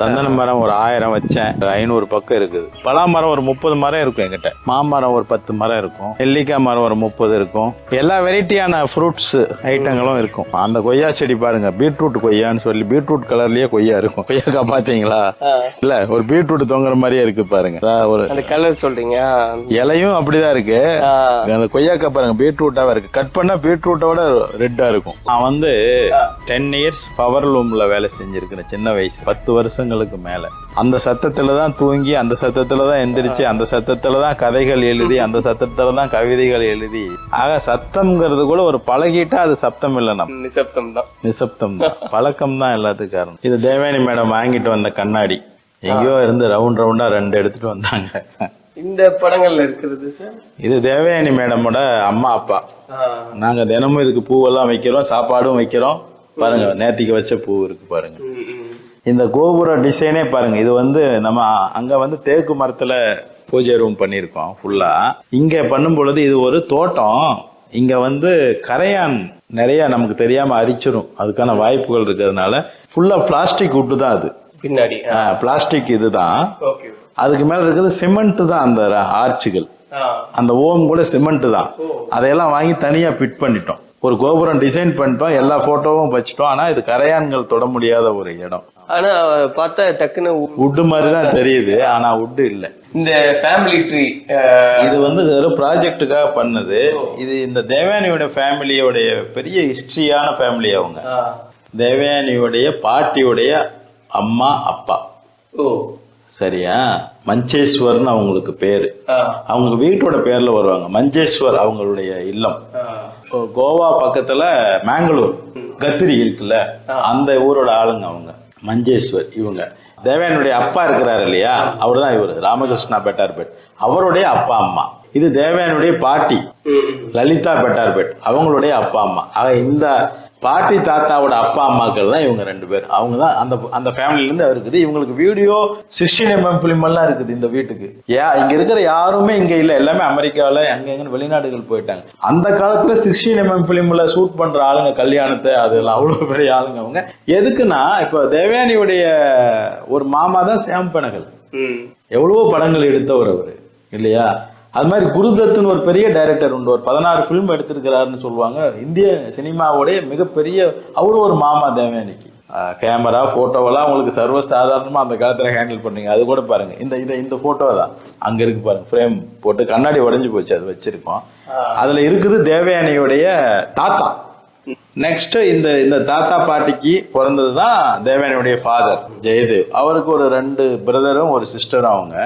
சந்தன மரம் ஒரு 1000 வச்சேன், 500 பக்கம் இருக்குது. பலா மரம் ஒரு 30 மரம் இருக்கும் என்கிட்ட. மாமரம் ஒரு 10 மரம் இருக்கும். நெல்லிக்காய் மரம் ஒரு 30 இருக்கும். எல்லா வெரைட்டியான ஃப்ரூட்ஸ் ஐட்டங்களும் இருக்கும். அந்த கொய்யா செடி பாருங்க, பீட்ரூட் கொய்யான்னு சொல்லி பீட்ரூட் கலர்லயே கொய்யா இருக்கும். கொய்யாக்கா பாத்தீங்களா? இல்ல, ஒரு பீட்ரூட் தொங்குற மாதிரியே இருக்கு பாருங்க. ஒரு கலர் சொல்றீங்க, இலையும் அப்படிதான் இருக்கு. அந்த கொய்யாக்கா பாருங்க, பீட்ரூட்டாவா இருக்கு. கட் பண்ணா பீட்ரூட்டோட ரெட்டா இருக்கும். நான் வந்து 10 இயர்ஸ் பவர் லூம்ல வேலை செஞ்சிருக்கேன். சின்ன வயசு 10 வருஷங்களுக்கு மேல. அந்த சத்தத்துலதான் தூங்கி, அந்த சத்தத்துலதான் எந்திரிச்சு, அந்த சத்தத்துலதான் கதைகள் எழுதி, அந்த சத்தத்துலதான் கவிதைகள் எழுதி. ஆக சத்தம்ங்கிறது கூட ஒரு பழகிட்டா அது சப்தம் இல்ல, நம்ம நிசப்தம் தான். நிசப்தம் தான், பழக்கம் தான் எல்லாத்துக்கும் காரணம். இது தேவயானி மேடம் வாங்கிட்டு வந்த கண்ணாடி. எங்கேயோ இருந்து ரவுண்ட் ரவுண்டா 2 எடுத்துட்டு வந்தாங்க. இந்த படங்கள்ல இருக்கிறது சார், இது தேவயானி மேடமோட அம்மா அப்பா. நாங்க தினமும் இதுக்கு பூவெல்லாம் வைக்கிறோம், சாப்பாடும் வைக்கிறோம். பாருங்க, நேத்திக்கு வச்ச பூ இருக்கு பாருங்க. இந்த கோபுர டிசைனே பாருங்க. இது வந்து நம்ம அங்க வந்து தேக்கு மரத்துல பூஜை ரூம் பண்ணிருக்கோம் ஃபுல்லா. இங்க பண்ணும் பொழுது இது ஒரு தோட்டம். இங்க வந்து கரையான் நிறைய நமக்கு தெரியாம அரிச்சிரும், அதுக்கான வாய்ப்புகள் இருக்கிறதுனால ஃபுல்லா பிளாஸ்டிக் உட்டு தான் அது பின்னாடி. பிளாஸ்டிக் இதுதான். அதுக்கு மேல இருக்கிறது சிமெண்ட் தான். அந்த ஆர்ச்சுகள், அந்த ஓம் கூட சிமெண்ட் தான். அதையெல்லாம் வாங்கி தனியா பிட் பண்ணிட்டோம். ஒரு கோபுரம் டிசைன் பண்ணிட்டோம், எல்லா போட்டோவும் வச்சுட்டோம். ஆனா இது கரையான்கள் தொட முடியாத ஒரு இடம். ஆனா பார்த்தா டக்குன்னு உட்டு மாதிரிதான் தெரியுது, ஆனா உட்டு இல்ல. இந்த ஃபேமிலி ட்ரீ இது வந்து ஒரு ப்ராஜெக்டுக்காக பண்ணது. இது இந்த தேவயானியோட ஃபேமிலியோடைய பெரிய ஹிஸ்டரியான ஃபேமிலி. அவங்க தேவயானியோடைய பாட்டியோடைய அம்மா அப்பா. சரியா? மஞ்சேஸ்வர்னு அவங்களுக்கு பேரு. அவங்க வீட்டோட பேர்ல வருவாங்க. மஞ்சேஸ்வர் அவங்களுடைய இல்லம். கோவா பக்கத்துல மேங்களூர் கத்திரி இருக்குல்ல, அந்த ஊரோட ஆளுங்க அவங்க மஞ்சேஸ்வர். இவங்க தேவயானுடைய அப்பா இருக்கிறாரு இல்லையா, அவர் தான் இவரு ராமகிருஷ்ணா பெட்டார்பேட். அவருடைய அப்பா அம்மா. இது தேவயானுடைய பாட்டி லலிதா பெட்டார்பேட், அவங்களுடைய அப்பா அம்மா. ஆக இந்த பாட்டி தாத்தாவோட அப்பா அம்மாக்கள் தான் இவங்க 2 பேர். அவங்க தான் அந்த ஃபேமிலில இருந்து இருக்குது. இவங்களுக்கு வீடியோ 16 mm பிலிம் எல்லாம் இருக்குது இந்த வீட்டுக்கு. இங்க இருக்கிற யாருமே இங்க இல்ல, எல்லாமே அமெரிக்காவில எங்க வெளிநாடுகள் போயிட்டாங்க. அந்த காலத்துல 16 mm பிலிம்ல ஷூட் பண்ற ஆளுங்க கல்யாணத்தை, அதெல்லாம் அவ்வளவு பெரிய ஆளுங்க அவங்க. எதுக்குன்னா, இப்ப தேவயானியுடைய ஒரு மாமா தான் சாம் பெனகல். எவ்வளவோ படங்கள் எடுத்தவர் அவரு இல்லையா? அது மாதிரி குருதத்துன்னு ஒரு பெரிய டைரக்டர் உண்டு, ஒரு 16 பிலிம் எடுத்திருக்கிறாருன்னு சொல்லுவாங்க. இந்திய சினிமாவுடைய மிகப்பெரிய அவரும் ஒரு மாமா தேவயானிக்கு. கேமரா போட்டோவெல்லாம் உங்களுக்கு சர்வசாதாரணமா அந்த காலத்துல ஹேண்டில் பண்ணீங்க. அது கூட பாருங்க, இந்த போட்டோ தான் அங்க இருக்கு பாருங்க. ஃப்ரேம் போட்டு கண்ணாடி உடைஞ்சு போச்சு, அது வச்சிருக்கோம். அதுல இருக்குது தேவயானியுடைய தாத்தா. நெக்ஸ்ட் இந்த தாத்தா பாட்டிக்கு பிறந்ததுதான் தேவயானியுடைய ஃபாதர் ஜெயதேவ். அவருக்கு ஒரு 2 பிரதரும் ஒரு சிஸ்டரும் அவங்க.